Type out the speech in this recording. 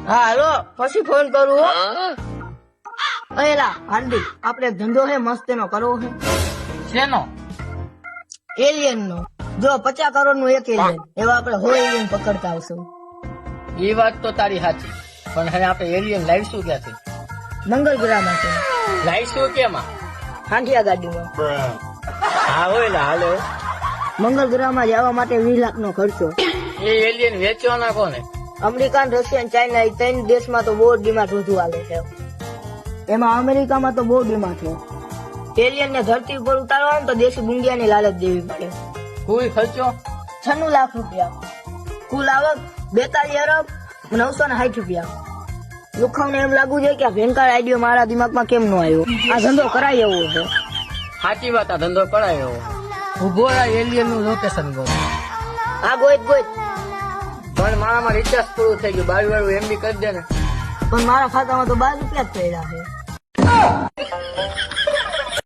હા હાલો પછી ફોન કરું હો. એલા આંટી આપણે ધંધો હે મસ્ત એનો કરવો છે. શેનો? એલિયન નો. જો 50 કરોડ નું એક એલિયન એવા આપણે 100 એલિયન પકડતા આવશું. એ વાત તો તારી સાચી, પણ હવે આપણે એલિયન લાવીશું ક્યાંથી? મંગળ ગ્રહ માંથી લાવીશું કેમાં? હાંઠિયા ગાડીમાં. હા હોય ને હાલે. મંગળ ગ્રહ માં જવા માટે 20 લાખ નો ખર્ચો. એ એલિયન વેચવાના કોને? અમેરિકા, રશિયા, ચાઇના એ 3 દેશમાં તો બહુ ડિમાન્ડ વધુ હાલે છે. એમાં અમેરિકામાં તો બહુ ડિમાન્ડ છે. એલિયન ને ધરતી ઉપર ઉતારવા તો દેશી ગુંગિયાની લાલચ દેવી પડે. કુલ ખર્ચો 96 લાખ રૂપિયા. કુલ આવક 42 અરબ 960 રૂપિયા. લોકોને એમ લાગુ છે કે આ ભયંકર આઈડિયો મારા દિમાગમાં કેમ ન આવ્યો. આ ધંધો કરાય એવો છે. સાચી વાત, આ ધંધો કરાયો. ઉભો રહા, એલિયન નું લોકેશન ગો. આ ગોઈત પણ મારામાં રિચાર્જ પૂરું થઈ ગયું, 22 વાળું MB કરી દે ને. પણ મારા ખાતામાં તો 12 રૂપિયા જ પડ્યા છે.